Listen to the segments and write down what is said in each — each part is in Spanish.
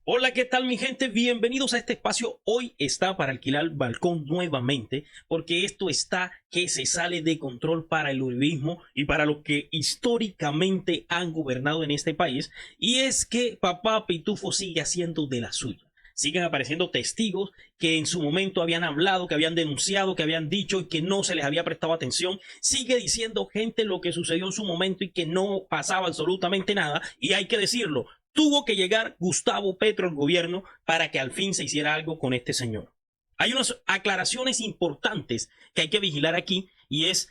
Hola, ¿qué tal mi gente? Bienvenidos a este espacio. Hoy está para alquilar el balcón nuevamente porque esto está que se sale de control para el uribismo y para los que históricamente han gobernado en este país. Y es que papá Pitufo sigue haciendo de la suya. Siguen apareciendo testigos que en su momento habían hablado, que habían denunciado, que habían dicho y que no se les había prestado atención. Sigue diciendo gente lo que sucedió en su momento y que no pasaba absolutamente nada. Y hay que decirlo, tuvo que llegar Gustavo Petro al gobierno para que al fin se hiciera algo con este señor. Hay unas aclaraciones importantes que hay que vigilar aquí y es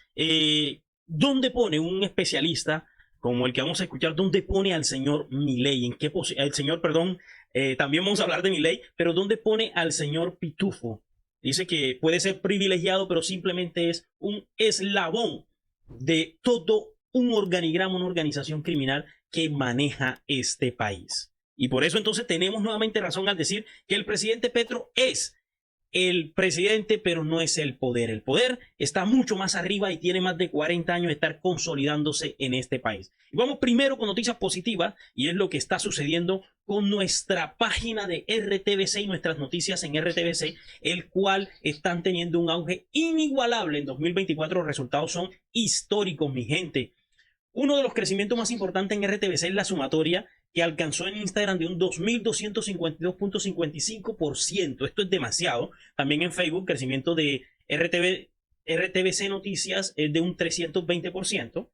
dónde pone un especialista como el que vamos a escuchar, dónde pone al señor Milei, en qué el señor, perdón, también vamos a hablar de Milei, pero dónde pone al señor Pitufo. Dice que puede ser privilegiado, pero simplemente es un eslabón de todo un organigrama, una organización criminal que maneja este país. Y por eso entonces tenemos nuevamente razón al decir que el presidente Petro es el presidente, pero no es el poder. El poder está mucho más arriba y tiene más de 40 años de estar consolidándose en este país. Y vamos primero con noticias positivas y es lo que está sucediendo con nuestra página de RTVC y nuestras noticias en RTVC, el cual están teniendo un auge inigualable en 2024. Los resultados son históricos, mi gente. Uno de los crecimientos más importantes en RTBC es la sumatoria que alcanzó en Instagram de un 2.252.55%. Esto es demasiado. También en Facebook, crecimiento de RTBC Noticias es de un 320%.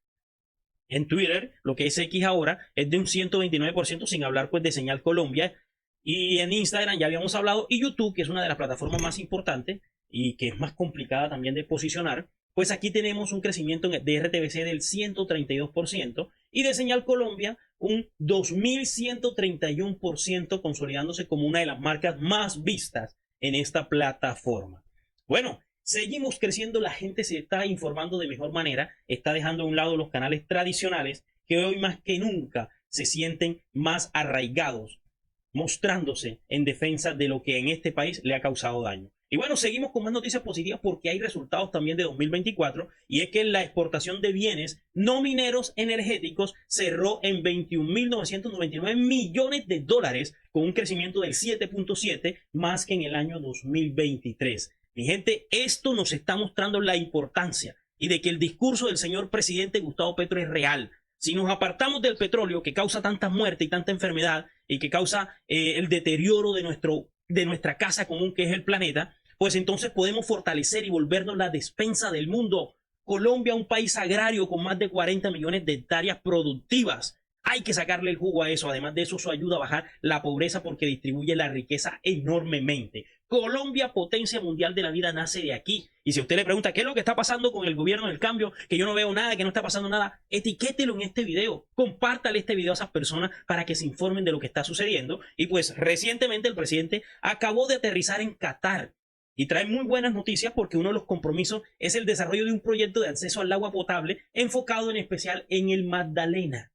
En Twitter, lo que es X ahora, es de un 129%, sin hablar pues de Señal Colombia. Y en Instagram ya habíamos hablado. Y YouTube, que es una de las plataformas más importantes y que es más complicada también de posicionar, pues aquí tenemos un crecimiento de RTBC del 132% y de Señal Colombia un 2.131%, consolidándose como una de las marcas más vistas en esta plataforma. Bueno, seguimos creciendo, la gente se está informando de mejor manera, está dejando a un lado los canales tradicionales que hoy más que nunca se sienten más arraigados, mostrándose en defensa de lo que en este país le ha causado daño. Y bueno, seguimos con más noticias positivas porque hay resultados también de 2024 y es que la exportación de bienes no mineros energéticos cerró en 21.999 millones de dólares con un crecimiento del 7.7 más que en el año 2023. Mi gente, esto nos está mostrando la importancia y de que el discurso del señor presidente Gustavo Petro es real. Si nos apartamos del petróleo que causa tanta muerte y tanta enfermedad y que causa el deterioro de nuestra casa común que es el planeta, pues entonces podemos fortalecer y volvernos la despensa del mundo. Colombia, un país agrario con más de 40 millones de hectáreas productivas. Hay que sacarle el jugo a eso. Además de eso, eso ayuda a bajar la pobreza porque distribuye la riqueza enormemente. Colombia, potencia mundial de la vida, nace de aquí. Y si usted le pregunta qué es lo que está pasando con el gobierno del cambio, que yo no veo nada, que no está pasando nada, etiquételo en este video, compártale este video a esas personas para que se informen de lo que está sucediendo. Y pues recientemente el presidente acabó de aterrizar en Qatar y trae muy buenas noticias porque uno de los compromisos es el desarrollo de un proyecto de acceso al agua potable enfocado en especial en el Magdalena.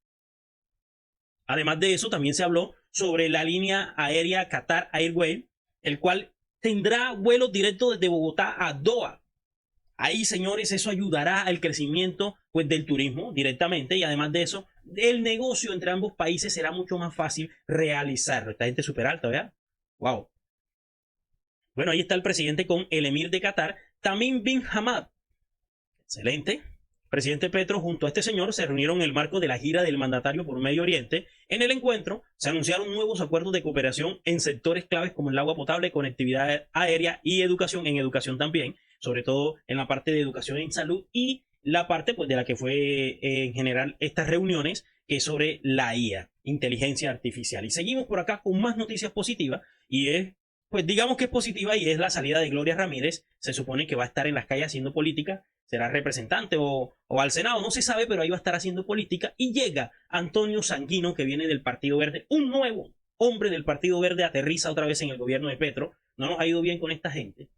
Además de eso, también se habló sobre la línea aérea Qatar Airways, el cual tendrá vuelos directos desde Bogotá a Doha. Ahí, señores, eso ayudará al crecimiento pues, del turismo directamente y además de eso, el negocio entre ambos países será mucho más fácil realizarlo. Esta gente es súper alta, ¿verdad? Wow. Bueno, ahí está el presidente con el emir de Qatar, Tamim bin Hamad. Excelente. Presidente Petro junto a este señor se reunieron en el marco de la gira del mandatario por Medio Oriente. En el encuentro se anunciaron nuevos acuerdos de cooperación en sectores claves como el agua potable, conectividad aérea y educación, en educación también, sobre todo en la parte de educación en salud y la parte pues, de la que fue en general estas reuniones, que es sobre la IA, inteligencia artificial. Y seguimos por acá con más noticias positivas y es, pues digamos que es positiva y es la salida de Gloria Ramírez. Se supone que va a estar en las calles haciendo política, será representante o al Senado, no se sabe, pero ahí va a estar haciendo política y llega Antonio Sanguino, que viene del Partido Verde, un nuevo hombre del Partido Verde, aterriza otra vez en el gobierno de Petro. No nos ha ido bien con esta gente,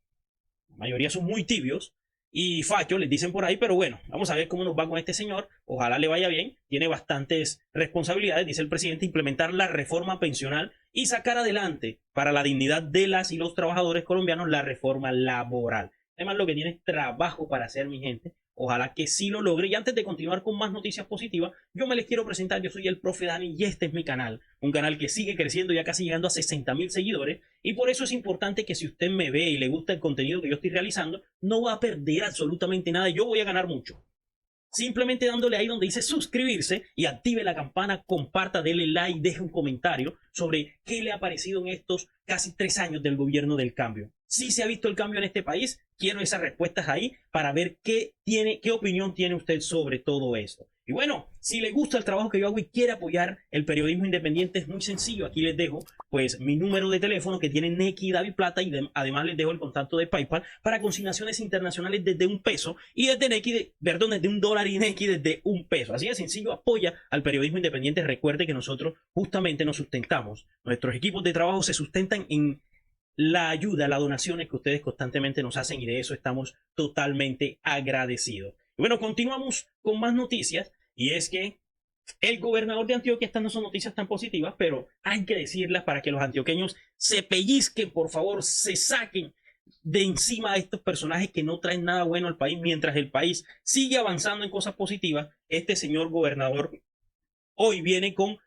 la mayoría son muy tibios y fachos, les dicen por ahí, pero bueno, vamos a ver cómo nos va con este señor, ojalá le vaya bien, tiene bastantes responsabilidades, dice el presidente, implementar la reforma pensional y sacar adelante para la dignidad de las y los trabajadores colombianos la reforma laboral. Además, lo que tiene es trabajo para hacer, mi gente, Ojalá que sí lo logre. Y antes de continuar con más noticias positivas, yo me les quiero presentar. Yo soy el Profe Dani y este es mi canal. Un canal que sigue creciendo, ya casi llegando a 60.000 seguidores. Y por eso es importante que si usted me ve y le gusta el contenido que yo estoy realizando, no va a perder absolutamente nada. Yo voy a ganar mucho. Simplemente dándole ahí donde dice suscribirse y active la campana, comparta, dele like, deje un comentario sobre qué le ha parecido en estos casi 3 años del gobierno del cambio. Si se ha visto el cambio en este país, quiero esas respuestas ahí para ver qué opinión tiene usted sobre todo esto. Y bueno, si le gusta el trabajo que yo hago y quiere apoyar el periodismo independiente, es muy sencillo. Aquí les dejo pues mi número de teléfono que tiene Nequi y David Plata, y además les dejo el contacto de PayPal para consignaciones internacionales desde $1 y desde Nequi, perdón, desde $1 y Nequi desde $1. Así de sencillo, apoya al periodismo independiente. Recuerde que nosotros justamente nos sustentamos. Nuestros equipos de trabajo se sustentan en la ayuda, las donaciones que ustedes constantemente nos hacen, y de eso estamos totalmente agradecidos. Y bueno, continuamos con más noticias, y es que el gobernador de Antioquia, estas no son noticias tan positivas, pero hay que decirlas para que los antioqueños se pellizquen, por favor, se saquen de encima de estos personajes que no traen nada bueno al país. Mientras el país sigue avanzando en cosas positivas, este señor gobernador hoy viene con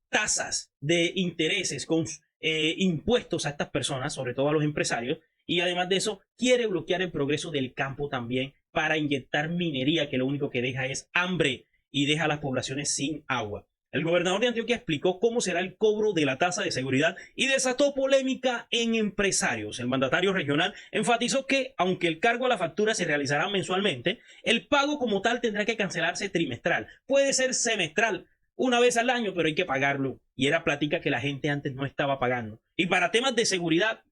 tasas de intereses, con impuestos a estas personas, sobre todo a los empresarios, y además de eso quiere bloquear el progreso del campo también para inyectar minería, que lo único que deja es hambre y deja a las poblaciones sin agua. El gobernador de Antioquia explicó cómo será el cobro de la tasa de seguridad y desató polémica en empresarios. El mandatario regional enfatizó que, aunque el cargo a la factura se realizará mensualmente, el pago como tal tendrá que cancelarse trimestral. Puede ser semestral, una vez al año, pero hay que pagarlo. Y era plática que la gente antes no estaba pagando. Y para temas de seguridad,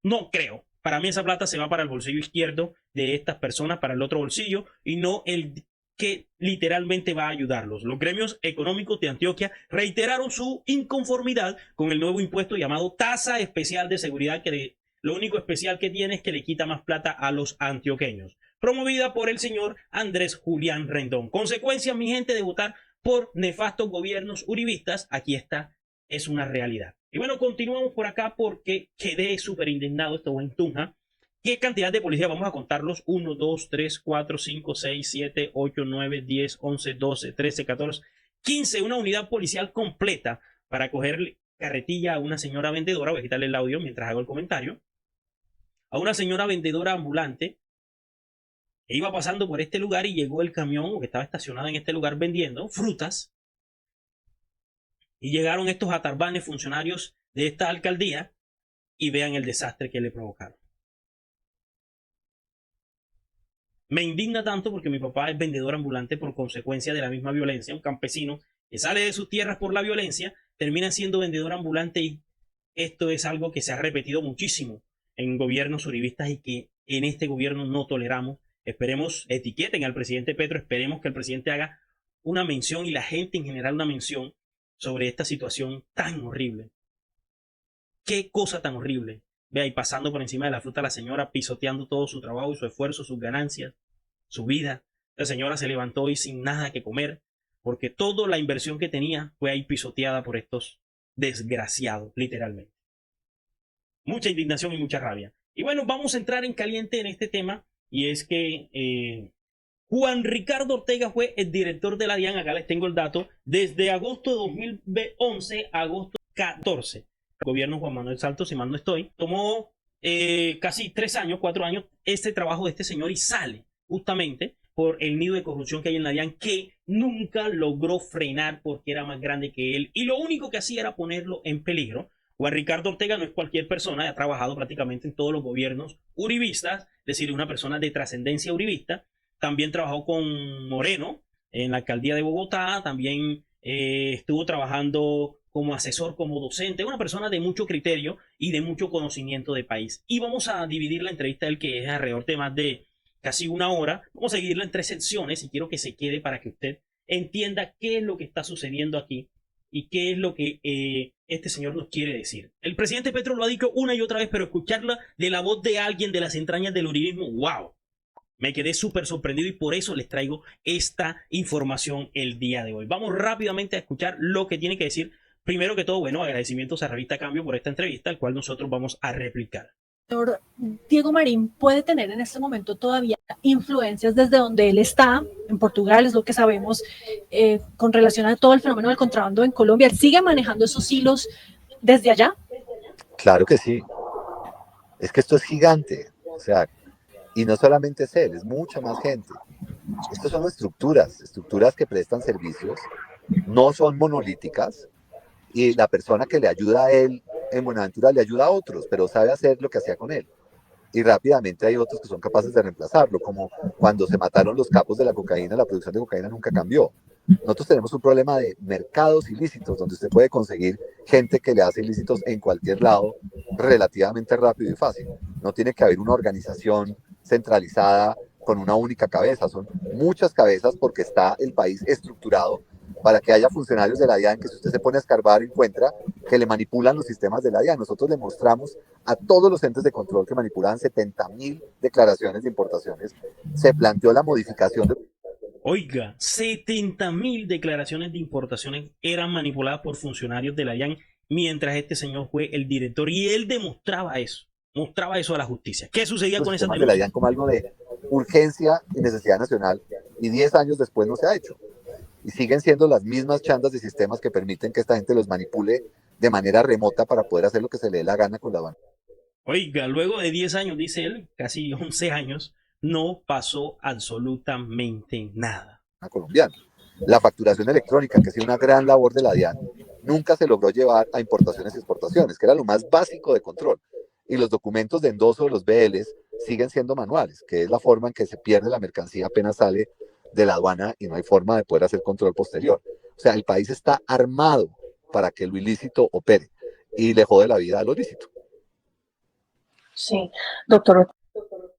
no creo. Para mí esa plata se va para el bolsillo izquierdo de estas personas, para el otro bolsillo, y no el que literalmente va a ayudarlos. Los gremios económicos de Antioquia reiteraron su inconformidad con el nuevo impuesto llamado tasa especial de seguridad, que lo único especial que tiene es que le quita más plata a los antioqueños, promovida por el señor Andrés Julián Rendón. Consecuencia, mi gente, de votar por nefastos gobiernos uribistas, aquí está, es una realidad. Y bueno, continuamos por acá porque quedé súper indignado. Esto en Tunja. ¿Qué cantidad de policía? Vamos a contarlos: 1, 2, 3, 4, 5, 6, 7, 8, 9, 10, 11, 12, 13, 14, 15. Una unidad policial completa para coger carretilla a una señora vendedora. Voy a quitarle el audio mientras hago el comentario. A una señora vendedora ambulante. Iba pasando por este lugar y llegó el camión que estaba estacionado en este lugar vendiendo frutas. Y llegaron estos atarbanes funcionarios de esta alcaldía y vean el desastre que le provocaron. Me indigna tanto porque mi papá es vendedor ambulante por consecuencia de la misma violencia. Un campesino que sale de sus tierras por la violencia termina siendo vendedor ambulante, y esto es algo que se ha repetido muchísimo en gobiernos uribistas y que en este gobierno no toleramos. Esperemos, etiqueten al presidente Petro, esperemos que el presidente haga una mención y la gente en general una mención sobre esta situación tan horrible. Qué cosa tan horrible. Vea, y pasando por encima de la fruta la señora, pisoteando todo su trabajo y su esfuerzo, sus ganancias, su vida. La señora se levantó hoy sin nada que comer porque toda la inversión que tenía fue ahí pisoteada por estos desgraciados, literalmente. Mucha indignación y mucha rabia. Y bueno, vamos a entrar en caliente en este tema, y es que Juan Ricardo Ortega fue el director de la DIAN. Acá les tengo el dato. Desde agosto de 2011 a agosto 14. El gobierno Juan Manuel Santos, si mal no estoy, tomó casi 3 años, 4 años, este trabajo de este señor, y sale justamente por el nido de corrupción que hay en la DIAN, que nunca logró frenar porque era más grande que él. Y lo único que hacía era ponerlo en peligro. Juan Ricardo Ortega no es cualquier persona, ha trabajado prácticamente en todos los gobiernos uribistas, es decir, una persona de trascendencia uribista. También trabajó con Moreno en la alcaldía de Bogotá, también estuvo trabajando como asesor, como docente, una persona de mucho criterio y de mucho conocimiento de país. Y vamos a dividir la entrevista del que es alrededor de más de casi 1 hora. Vamos a dividirla en 3 secciones y quiero que se quede para que usted entienda qué es lo que está sucediendo aquí y qué es lo que este señor nos quiere decir. El presidente Petro lo ha dicho una y otra vez, pero escucharla de la voz de alguien de las entrañas del uribismo, wow. Me quedé súper sorprendido y por eso les traigo esta información el día de hoy. Vamos rápidamente a escuchar lo que tiene que decir. Primero que todo, bueno, agradecimientos a Revista Cambio por esta entrevista, al cual nosotros vamos a replicar. señor Diego Marín puede tener en este momento todavía influencias desde donde él está, en Portugal, es lo que sabemos, con relación a todo el fenómeno del contrabando en Colombia. ¿Él sigue manejando esos hilos desde allá? Claro que sí. Es que esto es gigante. O sea, y no solamente es él, es mucha más gente. Estos son estructuras que prestan servicios, no son monolíticas, y la persona que le ayuda a él en Buenaventura le ayuda a otros, pero sabe hacer lo que hacía con él. Y rápidamente hay otros que son capaces de reemplazarlo, como cuando se mataron los capos de la cocaína, la producción de cocaína nunca cambió. Nosotros tenemos un problema de mercados ilícitos, donde usted puede conseguir gente que le hace ilícitos en cualquier lado relativamente rápido y fácil. No tiene que haber una organización centralizada con una única cabeza, son muchas cabezas porque está el país estructurado para que haya funcionarios de la DIAN que si usted se pone a escarbar encuentra que le manipulan los sistemas de la DIAN. Nosotros le mostramos a todos los entes de control que manipulaban 70.000 declaraciones de importaciones. Se planteó la modificación de... Oiga, 70.000 declaraciones de importaciones eran manipuladas por funcionarios de la DIAN mientras este señor fue el director y él mostraba eso a la justicia. ¿Qué sucedía los con esas sistemas de la denuncias? DIAN como algo de urgencia y necesidad nacional, y 10 años después no se ha hecho. Y siguen siendo las mismas chandas de sistemas que permiten que esta gente los manipule de manera remota para poder hacer lo que se le dé la gana con la aduana. Oiga, luego de 10 años, dice él, casi 11 años, no pasó absolutamente nada. Colombiana. La facturación electrónica, que ha sido una gran labor de la DIAN, nunca se logró llevar a importaciones y exportaciones, que era lo más básico de control. Y los documentos de endoso de los BLs siguen siendo manuales, que es la forma en que se pierde la mercancía apenas sale de la aduana y no hay forma de poder hacer control posterior. O sea, el país está armado para que lo ilícito opere y le jode la vida a lo lícito. Sí, doctor.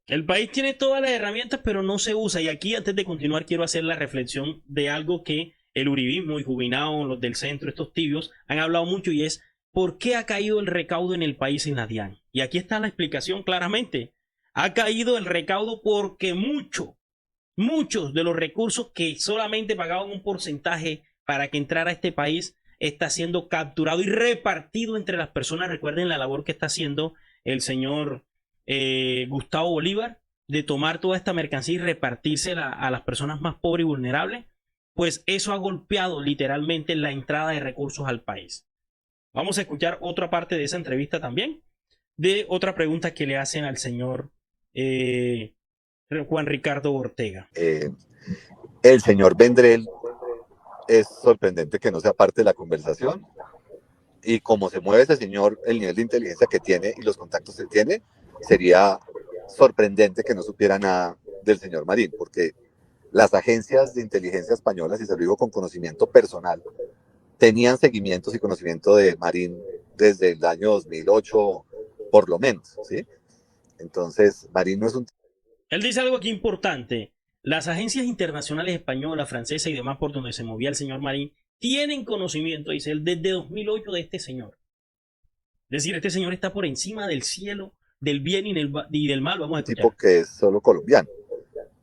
El país tiene todas las herramientas, pero no se usa. Y aquí, antes de continuar, quiero hacer la reflexión de algo que el uribismo y Jubinao, los del centro, estos tibios, han hablado mucho y es ¿por qué ha caído el recaudo en el país en la DIAN? Y aquí está la explicación claramente. Ha caído el recaudo porque muchos de los recursos que solamente pagaban un porcentaje para que entrara a este país está siendo capturado y repartido entre las personas. Recuerden la labor que está haciendo el señor Gustavo Bolívar de tomar toda esta mercancía y repartírsela a las personas más pobres y vulnerables. Pues eso ha golpeado literalmente la entrada de recursos al país. Vamos a escuchar otra parte de esa entrevista también, de otra pregunta que le hacen al señor Juan Ricardo Ortega. El señor Vendrell es sorprendente que no sea parte de la conversación. Y como se mueve ese señor, el nivel de inteligencia que tiene y los contactos que tiene, sería sorprendente que no supiera nada del señor Marín, porque las agencias de inteligencia españolas, y se lo digo con conocimiento personal, tenían seguimientos y conocimiento de Marín desde el año 2008, por lo menos, ¿sí? Entonces, Marín no es un... Él dice algo aquí importante. Las agencias internacionales españolas, francesas y demás por donde se movía el señor Marín tienen conocimiento, dice él, desde 2008 de este señor. Es decir, este señor está por encima del cielo, del bien y del mal. Vamos a escuchar. Tipo que es solo colombiano.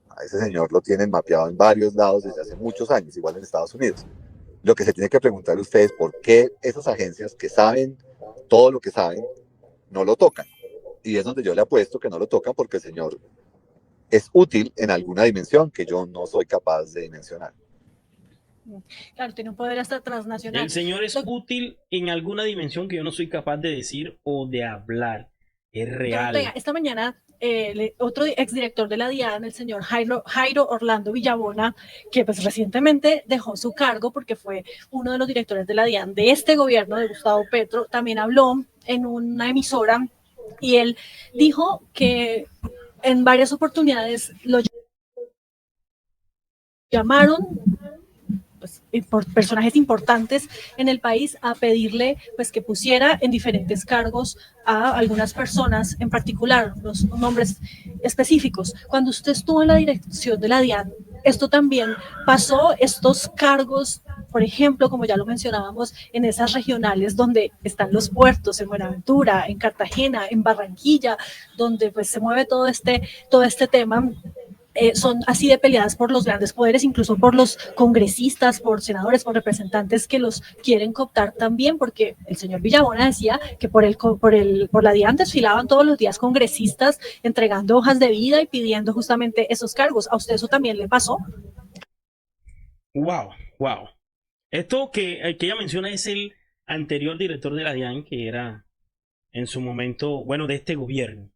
A ese señor lo tienen mapeado en varios lados desde hace muchos años, igual en Estados Unidos. Lo que se tiene que preguntar ustedes es por qué esas agencias que saben todo lo que saben no lo tocan. Y es donde yo le apuesto que no lo tocan porque el señor es útil en alguna dimensión que yo no soy capaz de dimensionar. Claro, tiene un poder hasta transnacional. El señor es útil en alguna dimensión que yo no soy capaz de decir o de hablar. Es real. Ortega, esta mañana otro exdirector de la DIAN, el señor Jairo Orlando Villabona, que pues recientemente dejó su cargo porque fue uno de los directores de la DIAN de este gobierno de Gustavo Petro, también habló en una emisora y él dijo que en varias oportunidades lo llamaron pues, por personajes importantes en el país a pedirle pues, que pusiera en diferentes cargos a algunas personas, en particular los nombres específicos. Cuando usted estuvo en la dirección de la DIAN, esto también pasó, estos cargos, por ejemplo, como ya lo mencionábamos, en esas regionales donde están los puertos, en Buenaventura, en Cartagena, en Barranquilla, donde pues se mueve todo este tema. son así de peleadas por los grandes poderes, incluso por los congresistas, por senadores, por representantes que los quieren cooptar también, porque el señor Villabona decía que por la DIAN desfilaban todos los días congresistas entregando hojas de vida y pidiendo justamente esos cargos. ¿A usted eso también le pasó? Wow, wow. Esto que ella menciona es el anterior director de la DIAN, que era en su momento, bueno, de este gobierno.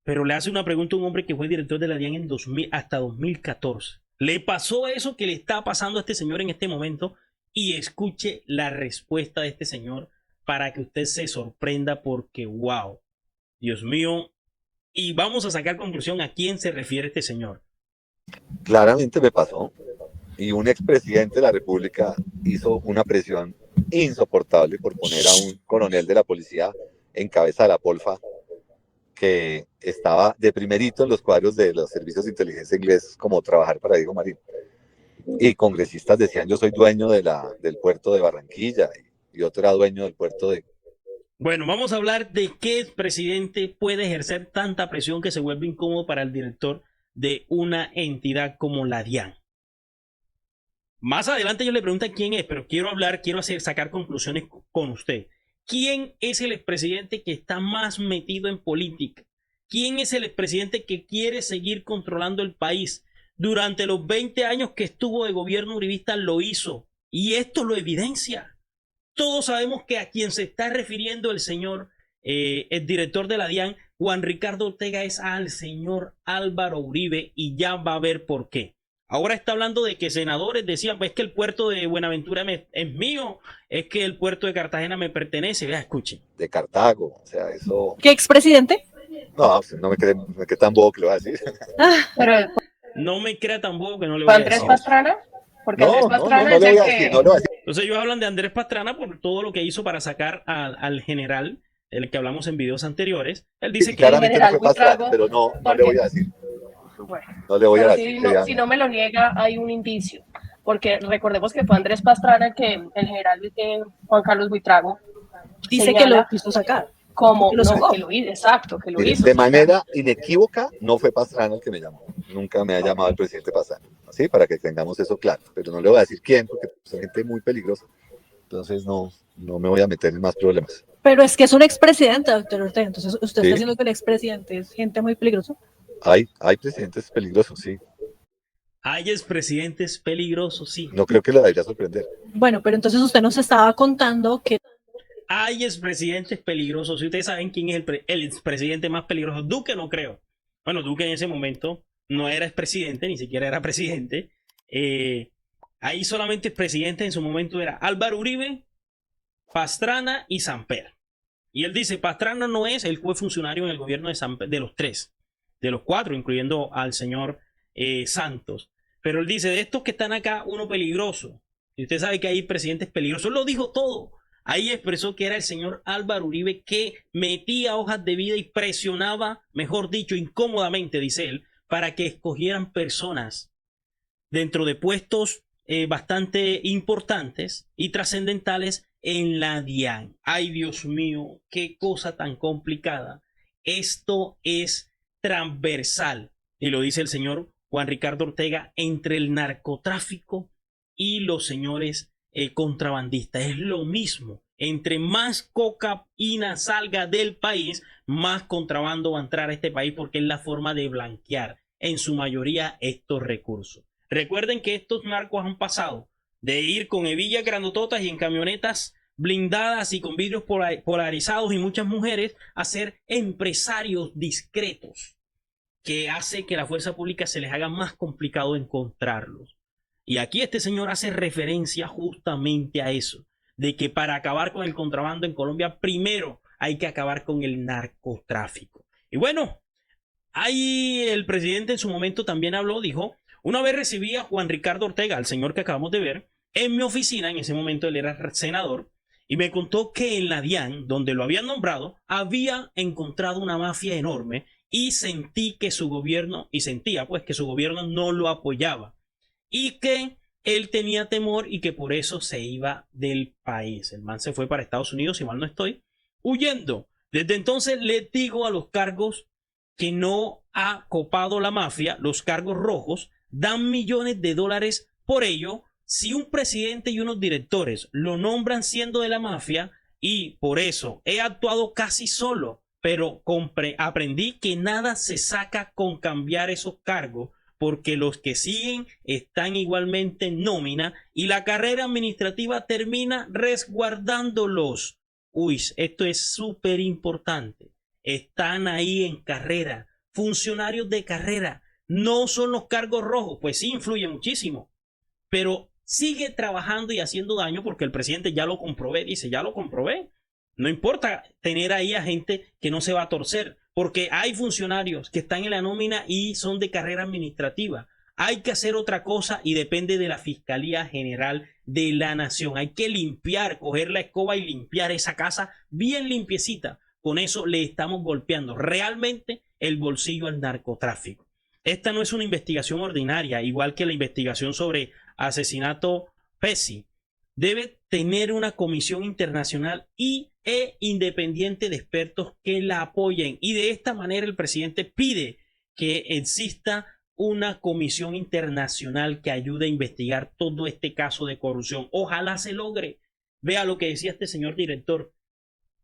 Pero le hace una pregunta a un hombre que fue director de la DIAN en 2000, hasta 2014. ¿Le pasó eso que le está pasando a este señor en este momento? Y escuche la respuesta de este señor para que usted se sorprenda porque, wow, Dios mío. Y vamos a sacar conclusión a quién se refiere este señor. Claramente me pasó. Y un expresidente de la República hizo una presión insoportable por poner a un coronel de la policía en cabeza de la polfa que estaba de primerito en los cuadros de los servicios de inteligencia ingleses como trabajar para Diego Marín. Y congresistas decían, yo soy dueño del puerto de Barranquilla, y otro era dueño del puerto de... Bueno, vamos a hablar de qué presidente puede ejercer tanta presión que se vuelve incómodo para el director de una entidad como la DIAN. Más adelante yo le pregunto quién es, pero quiero sacar conclusiones con usted. ¿Quién es el expresidente que está más metido en política? ¿Quién es el expresidente que quiere seguir controlando el país? Durante los 20 años que estuvo de gobierno uribista lo hizo. Y esto lo evidencia. Todos sabemos que a quien se está refiriendo el señor, el director de la DIAN, Juan Ricardo Ortega, es al señor Álvaro Uribe, y ya va a ver por qué. Ahora está hablando de que senadores decían, pues es que el puerto de Buenaventura es mío, es que el puerto de Cartagena me pertenece. Vea, escuchen. De Cartago, o sea, eso... ¿Qué expresidente? No, no me cree tan bobo que lo va a decir. Pero no me crea tan bobo que no le voy a decir. ¿Andrés Pastrana? Porque No, Andrés Pastrana no le voy a decir, no le voy a decir. Entonces ellos hablan de Andrés Pastrana por todo lo que hizo para sacar al general, el que hablamos en videos anteriores. Él dice Sí, que claramente no fue Pastrana, Buitrago, pero no le porque- voy a decir. Bueno, No le voy a pero decir. si no me lo niega, hay un indicio. Porque recordemos que fue Andrés Pastrana que el general Juan Carlos Buitrago Dice que lo quiso sacar. como que lo no, sacó. que lo hizo, exacto, que lo Mire, hizo. de manera inequívoca, no fue Pastrana el que me llamó. Nunca me ha llamado el presidente Pastrana. ¿Sí? Para que tengamos eso claro. Pero no le voy a decir quién, porque son gente muy peligrosa. Entonces no me voy a meter en más problemas. Pero es que es un expresidente, doctor Ortega. Entonces, ¿usted Sí. está diciendo que el expresidente es gente muy peligrosa? Hay presidentes peligrosos, sí. hay expresidentes peligrosos, sí. No creo que le debería sorprender. Bueno, pero entonces usted nos estaba contando que Hay expresidentes peligrosos. Si ustedes saben quién es el expresidente más peligroso, Duque no creo. Bueno, Duque en ese momento no era expresidente, ni siquiera era presidente. Ahí solamente expresidente en su momento era Álvaro Uribe, Pastrana y Samper. Y él dice, Pastrana no es, él fue funcionario en el gobierno de los tres, de los cuatro, incluyendo al señor Santos. Pero él dice, de estos que están acá, uno peligroso. Y usted sabe que hay presidentes peligrosos. Él lo dijo todo. Ahí expresó que era el señor Álvaro Uribe, que metía hojas de vida y presionaba, mejor dicho, incómodamente, dice él, para que escogieran personas dentro de puestos bastante importantes y trascendentales en la DIAN. Ay, Dios mío, qué cosa tan complicada. Esto es transversal, y lo dice el señor Juan Ricardo Ortega, entre el narcotráfico y los señores contrabandistas. Es lo mismo. Entre más cocaína salga del país, más contrabando va a entrar a este país, porque es la forma de blanquear en su mayoría estos recursos. Recuerden que estos narcos han pasado de ir con hebillas grandototas y en camionetas blindadas y con vidrios polarizados y muchas mujeres a ser empresarios discretos, que hace que la fuerza pública se les haga más complicado encontrarlos. Y aquí este señor hace referencia justamente a eso, de que para acabar con el contrabando en Colombia, primero hay que acabar con el narcotráfico. Y bueno, ahí el presidente en su momento también habló, dijo, una vez recibí a Juan Ricardo Ortega, al señor que acabamos de ver, en mi oficina. En ese momento él era senador, y me contó que en la DIAN, donde lo habían nombrado, había encontrado una mafia enorme, y sentía pues que su gobierno no lo apoyaba, y que él tenía temor y que por eso se iba del país. El man se fue para Estados Unidos, si mal no estoy, huyendo. Desde entonces le digo a los cargos que no ha copado la mafia, los cargos rojos, dan millones de dólares por ello. Si un presidente y unos directores lo nombran siendo de la mafia, y por eso he actuado casi solo, pero aprendí que nada se saca con cambiar esos cargos, porque los que siguen están igualmente en nómina y la carrera administrativa termina resguardándolos. Uy, esto es súper importante. Están ahí en carrera, funcionarios de carrera, no son los cargos rojos, pues sí influye muchísimo, pero sigue trabajando y haciendo daño porque el presidente ya lo comprobé, dice, ya lo comprobé. No importa tener ahí a gente que no se va a torcer, porque hay funcionarios que están en la nómina y son de carrera administrativa. Hay que hacer otra cosa y depende de la Fiscalía General de la Nación. Hay que limpiar, coger la escoba y limpiar esa casa bien limpiecita. Con eso le estamos golpeando realmente el bolsillo al narcotráfico. Esta no es una investigación ordinaria, igual que la investigación sobre asesinato Pesci. Debe tener una comisión internacional e independiente de expertos que la apoyen. Y de esta manera el presidente pide que exista una comisión internacional que ayude a investigar todo este caso de corrupción. Ojalá se logre. Vea lo que decía este señor director.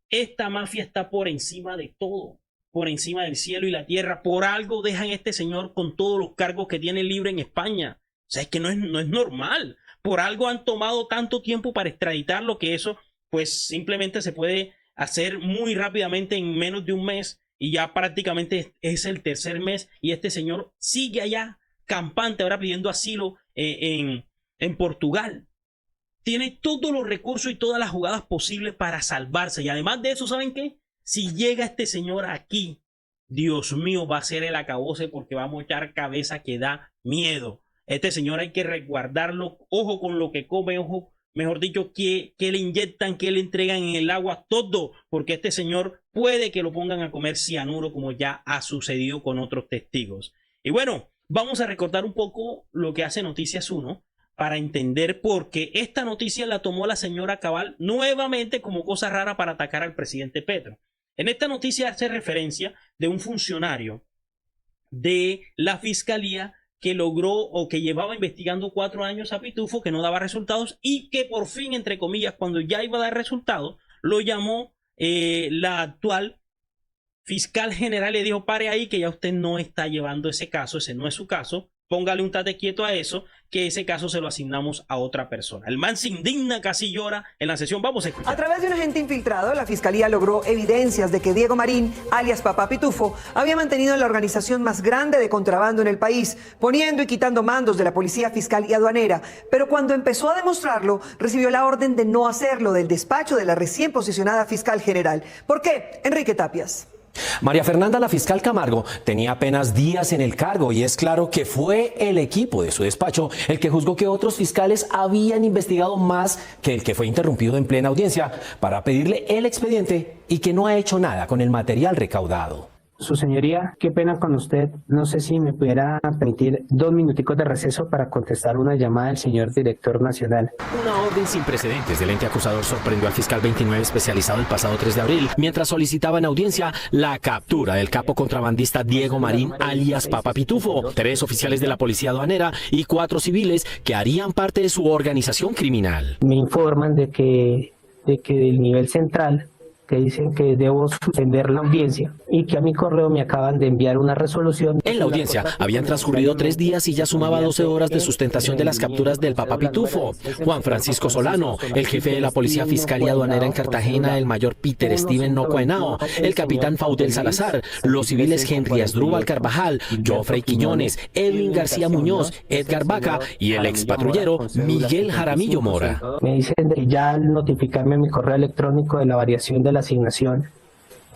Esta mafia está por encima de todo, por encima del cielo y la tierra. Por algo dejan a este señor con todos los cargos que tiene libre en España. O sea, es que no es normal. Por algo han tomado tanto tiempo para extraditarlo, que eso pues simplemente se puede hacer muy rápidamente en menos de un mes, y ya prácticamente es el tercer mes y este señor sigue allá campante, ahora pidiendo asilo en Portugal. Tiene todos los recursos y todas las jugadas posibles para salvarse, y además de eso, ¿saben qué? Si llega este señor aquí, Dios mío, va a ser el acabose, porque va a mochar cabeza que da miedo. Este señor hay que resguardarlo, ojo con lo que come, ojo, mejor dicho, que le inyectan, que le entregan en el agua, todo, porque este señor puede que lo pongan a comer cianuro, como ya ha sucedido con otros testigos. Y bueno, vamos a recordar un poco lo que hace Noticias 1 para entender por qué esta noticia la tomó la señora Cabal nuevamente como cosa rara para atacar al presidente Petro. En esta noticia hace referencia de un funcionario de la fiscalía que logró o que llevaba investigando 4 años a Pitufo, que no daba resultados, y que por fin, entre comillas, cuando ya iba a dar resultados, lo llamó la actual fiscal general y le dijo: pare ahí, que ya usted no está llevando ese caso, ese no es su caso, póngale un tate quieto a eso, que ese caso se lo asignamos a otra persona. El man se indigna, casi llora en la sesión. Vamos a escuchar. A través de un agente infiltrado, la Fiscalía logró evidencias de que Diego Marín, alias Papá Pitufo, había mantenido la organización más grande de contrabando en el país, poniendo y quitando mandos de la Policía Fiscal y Aduanera. Pero cuando empezó a demostrarlo, recibió la orden de no hacerlo del despacho de la recién posesionada Fiscal General. ¿Por qué? Enrique Tapias. María Fernanda, la fiscal Camargo, tenía apenas días en el cargo y es claro que fue el equipo de su despacho el que juzgó que otros fiscales habían investigado más que el que fue interrumpido en plena audiencia para pedirle el expediente y que no ha hecho nada con el material recaudado. Su señoría, qué pena con usted. No sé si me pudiera permitir 2 minuticos de receso para contestar una llamada del señor director nacional. Una orden sin precedentes del ente acusador sorprendió al fiscal 29 especializado el pasado 3 de abril, mientras solicitaba en audiencia la captura del capo contrabandista Diego Marín, alias Papá Pitufo, 3 oficiales de la Policía Aduanera y 4 civiles que harían parte de su organización criminal. Me informan de que del nivel central, que dicen que debo suspender la audiencia y que a mi correo me acaban de enviar una resolución. En la audiencia habían transcurrido 3 días y ya sumaba 12 horas de sustentación de las capturas del Papá Pitufo. Juan Francisco Solano, el jefe de la Policía Fiscal y Aduanera en Cartagena, el mayor Peter Steven Noco Henao, el capitán Faudel Salazar, los civiles Henry Asdrúbal Carvajal, Joffrey Quiñones, Edwin García Muñoz, Edgar Vaca y el expatrullero Miguel Jaramillo Mora. Me dicen de ya al notificarme en mi correo electrónico de la variación de la asignación,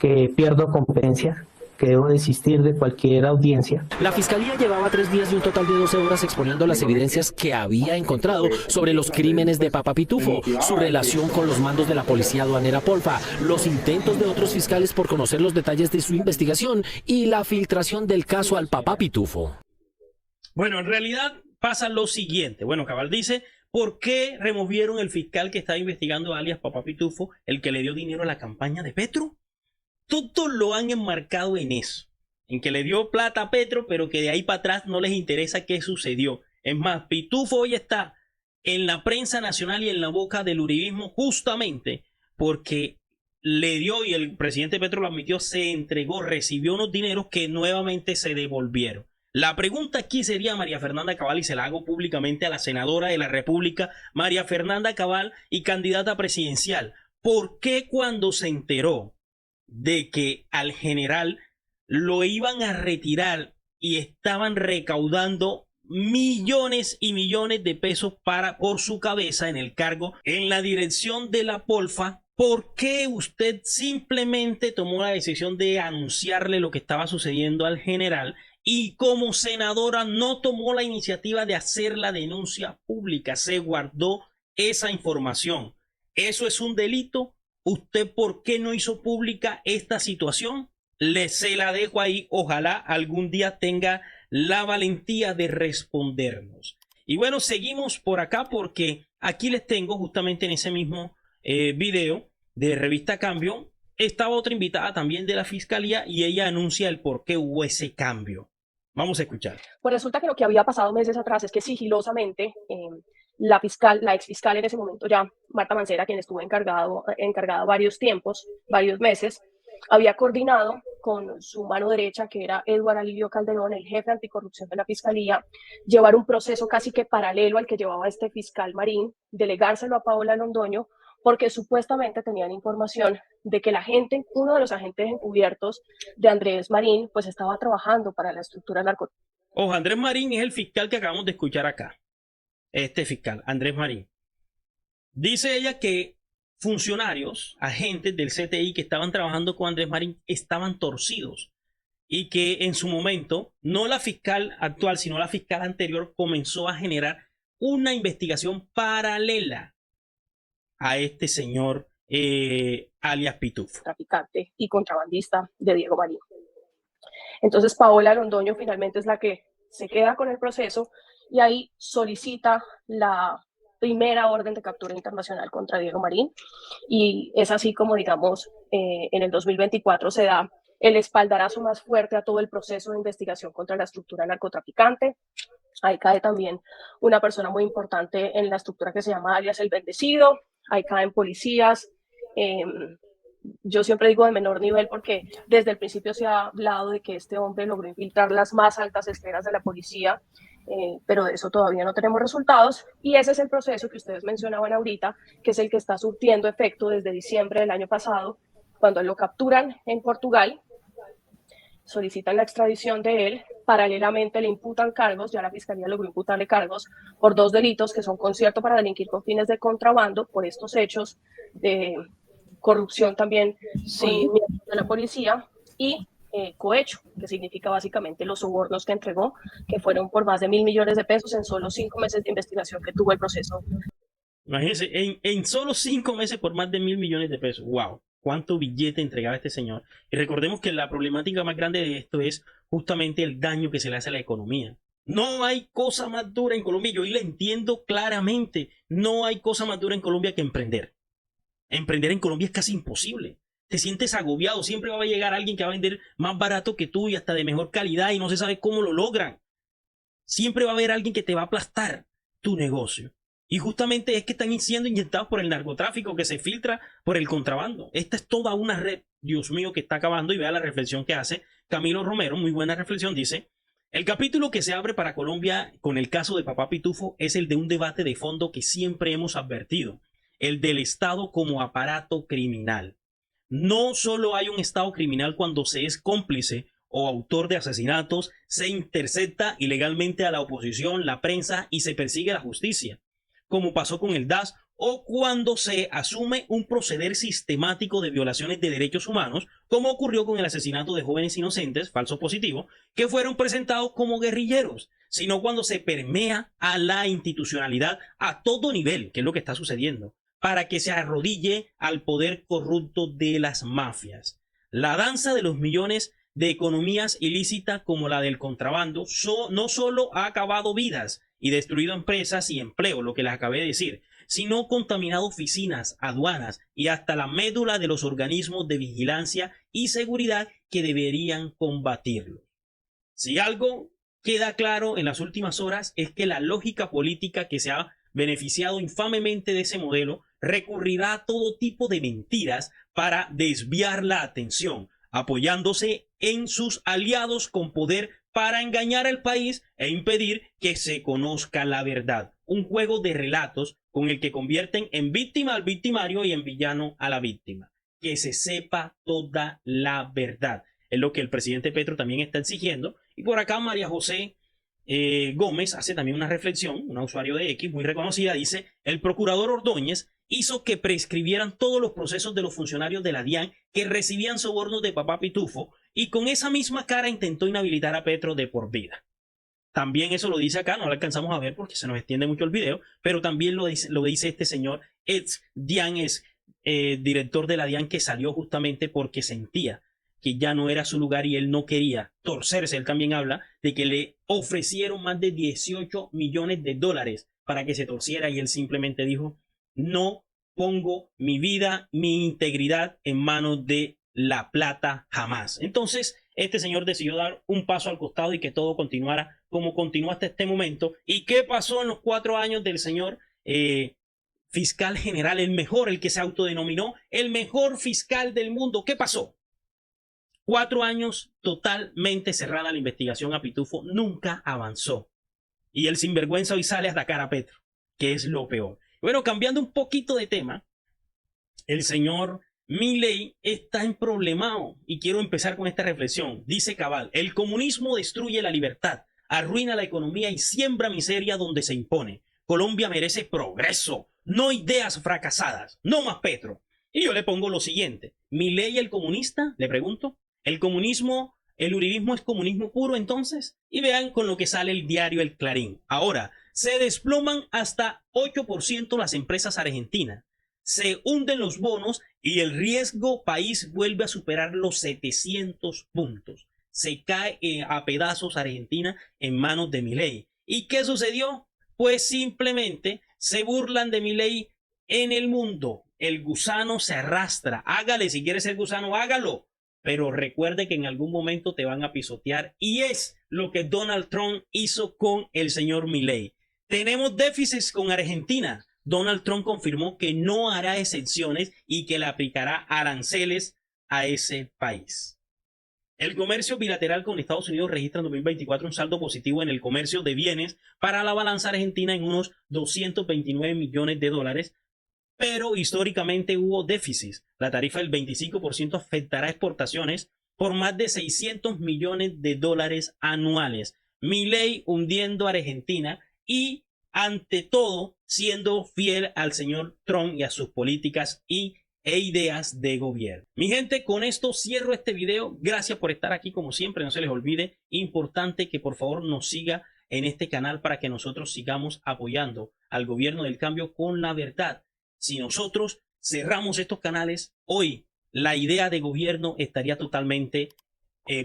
que pierdo competencia, que debo desistir de cualquier audiencia. La fiscalía llevaba 3 días y un total de 12 horas exponiendo las evidencias que había encontrado sobre los crímenes de Papá Pitufo, su relación con los mandos de la Policía Aduanera Polfa, los intentos de otros fiscales por conocer los detalles de su investigación y la filtración del caso al Papá Pitufo. Bueno, en realidad pasa lo siguiente. Bueno, Cabal dice: ¿por qué removieron el fiscal que estaba investigando alias Papá Pitufo, el que le dio dinero a la campaña de Petro? Todo lo han enmarcado en eso. en que le dio plata a Petro, pero que de ahí para atrás no les interesa qué sucedió. Es más, Pitufo hoy está en la prensa nacional y en la boca del uribismo justamente porque le dio, y el presidente Petro lo admitió, se entregó, recibió unos dineros que nuevamente se devolvieron. La pregunta aquí sería María Fernanda Cabal, y se la hago públicamente a la senadora de la República, María Fernanda Cabal, y candidata presidencial. ¿Por qué cuando se enteró de que al general lo iban a retirar y estaban recaudando millones y millones de pesos por su cabeza en el cargo en la dirección de la Polfa, por qué usted simplemente tomó la decisión de anunciarle lo que estaba sucediendo al general y como senadora no tomó la iniciativa de hacer la denuncia pública? Se guardó esa información. ¿Eso es un delito? ¿Usted por qué no hizo pública esta situación? Se la dejo ahí. Ojalá algún día tenga la valentía de respondernos. Y bueno, seguimos por acá porque aquí les tengo justamente en ese mismo video de Revista Cambio. Estaba otra invitada también de la Fiscalía y ella anuncia el por qué hubo ese cambio. Vamos a escuchar. Pues resulta que lo que había pasado meses atrás es que sigilosamente la ex fiscal en ese momento ya, Marta Mancera, quien estuvo encargada varios meses, había coordinado con su mano derecha, que era Eduardo Alilio Calderón, el jefe anticorrupción de la Fiscalía, llevar un proceso casi que paralelo al que llevaba este fiscal Marín, delegárselo a Paola Londoño, porque supuestamente tenían información de que uno de los agentes encubiertos de Andrés Marín, pues estaba trabajando para la estructura narcotráfica. Ojo, Andrés Marín es el fiscal que acabamos de escuchar acá. Este fiscal, Andrés Marín. Dice ella que funcionarios, agentes del CTI que estaban trabajando con Andrés Marín estaban torcidos y que en su momento, no la fiscal actual, sino la fiscal anterior comenzó a generar una investigación paralela a este señor alias Pitufo. Traficante y contrabandista de Diego Marín. Entonces Paola Londoño finalmente es la que se queda con el proceso y ahí solicita la primera orden de captura internacional contra Diego Marín, y es así como, digamos, en el 2024 se da el espaldarazo más fuerte a todo el proceso de investigación contra la estructura narcotraficante. Ahí cae también una persona muy importante en la estructura que se llama alias El Bendecido, ahí caen policías, yo siempre digo de menor nivel porque desde el principio se ha hablado de que este hombre logró infiltrar las más altas esferas de la policía, pero de eso todavía no tenemos resultados, y ese es el proceso que ustedes mencionaban ahorita, que es el que está surtiendo efecto desde diciembre del año pasado, cuando lo capturan en Portugal, solicitan la extradición de él, paralelamente le imputan cargos, ya la Fiscalía logró imputarle cargos por 2 delitos que son concierto para delinquir con fines de contrabando por estos hechos de corrupción también Sí. de la policía, y cohecho, que significa básicamente los sobornos que entregó, que fueron por más de 1.000 millones de pesos en solo 5 meses de investigación que tuvo el proceso. Imagínense, en solo 5 meses por más de 1.000 millones de pesos. ¡Wow! ¿Cuánto billete entregaba este señor? Y recordemos que la problemática más grande de esto es justamente el daño que se le hace a la economía. No hay cosa más dura en Colombia, yo hoy la entiendo claramente. No hay cosa más dura en Colombia que emprender. Emprender en Colombia es casi imposible. Te sientes agobiado, siempre va a llegar alguien que va a vender más barato que tú y hasta de mejor calidad y no se sabe cómo lo logran. Siempre va a haber alguien que te va a aplastar tu negocio. Y justamente es que están siendo inyectados por el narcotráfico que se filtra por el contrabando. Esta es toda una red, Dios mío, que está acabando. Y vea la reflexión que hace Camilo Romero, muy buena reflexión. Dice: el capítulo que se abre para Colombia con el caso de Papá Pitufo es el de un debate de fondo que siempre hemos advertido, el del Estado como aparato criminal. No solo hay un Estado criminal cuando se es cómplice o autor de asesinatos, se intercepta ilegalmente a la oposición, la prensa y se persigue a la justicia, como pasó con el DAS, o cuando se asume un proceder sistemático de violaciones de derechos humanos, como ocurrió con el asesinato de jóvenes inocentes, falso positivo, que fueron presentados como guerrilleros, sino cuando se permea a la institucionalidad a todo nivel, que es lo que está sucediendo, para que se arrodille al poder corrupto de las mafias. La danza de los millones de economías ilícitas como la del contrabando no solo ha acabado vidas y destruido empresas y empleo, lo que les acabé de decir, sino contaminado oficinas, aduanas y hasta la médula de los organismos de vigilancia y seguridad que deberían combatirlo. Si algo queda claro en las últimas horas es que la lógica política que se ha beneficiado infamemente de ese modelo recurrirá a todo tipo de mentiras para desviar la atención, apoyándose en sus aliados con poder para engañar al país e impedir que se conozca la verdad. Un juego de relatos con el que convierten en víctima al victimario y en villano a la víctima. Que se sepa toda la verdad. Es lo que el presidente Petro también está exigiendo. Y por acá María José Gómez hace también una reflexión, una usuario de X muy reconocida, dice: el procurador Ordóñez hizo que prescribieran todos los procesos de los funcionarios de la DIAN que recibían sobornos de papá Pitufo y con esa misma cara intentó inhabilitar a Petro de por vida. También eso lo dice acá, no lo alcanzamos a ver porque se nos extiende mucho el video, pero también lo dice este señor, ex DIAN, es director de la DIAN, que salió justamente porque sentía que ya no era su lugar y él no quería torcerse. Él también habla de que le ofrecieron más de 18 millones de dólares para que se torciera y él simplemente dijo: no pongo mi vida, mi integridad en manos de la plata jamás. Entonces, este señor decidió dar un paso al costado y que todo continuara como continúa hasta este momento. ¿Y qué pasó en los 4 años del señor fiscal general, el mejor, el que se autodenominó el mejor fiscal del mundo? ¿Qué pasó? 4 años totalmente cerrada la investigación a Pitufo, nunca avanzó. Y el sinvergüenza hoy sale a atacar a Petro, que es lo peor. Bueno, cambiando un poquito de tema, el señor Milei está emproblemado y quiero empezar con esta reflexión. Dice cabal: el comunismo destruye la libertad, arruina la economía y siembra miseria donde se impone. Colombia merece progreso, no ideas fracasadas, no más Petro. Y yo le pongo lo siguiente: ¿Milei el comunista? Le pregunto. ¿El comunismo, el uribismo es comunismo puro entonces? Y vean con lo que sale el diario El Clarín. Ahora, se desploman hasta 8% las empresas argentinas. Se hunden los bonos y el riesgo país vuelve a superar los 700 puntos. Se cae a pedazos Argentina en manos de Milei. ¿Y qué sucedió? Pues simplemente se burlan de Milei en el mundo. El gusano se arrastra. Hágale, si quieres ser gusano, hágalo. Pero recuerde que en algún momento te van a pisotear y es lo que Donald Trump hizo con el señor Milei. Tenemos déficits con Argentina. Donald Trump confirmó que no hará exenciones y que le aplicará aranceles a ese país. El comercio bilateral con Estados Unidos registra en 2024 un saldo positivo en el comercio de bienes para la balanza argentina en unos 229 millones de dólares. Pero históricamente hubo déficits. La tarifa del 25% afectará exportaciones por más de 600 millones de dólares anuales. Milei hundiendo a Argentina y, ante todo, siendo fiel al señor Trump y a sus políticas e ideas de gobierno. Mi gente, con esto cierro este video. Gracias por estar aquí como siempre. No se les olvide, importante que por favor nos siga en este canal para que nosotros sigamos apoyando al gobierno del cambio con la verdad. Si nosotros cerramos estos canales, hoy la idea de gobierno estaría totalmente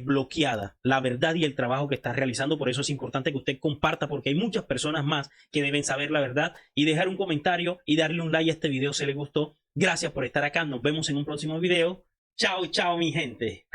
bloqueada. La verdad y el trabajo que está realizando. Por eso es importante que usted comparta, porque hay muchas personas más que deben saber la verdad, y dejar un comentario y darle un like a este video si les gustó. Gracias por estar acá. Nos vemos en un próximo video. Chao, chao, mi gente.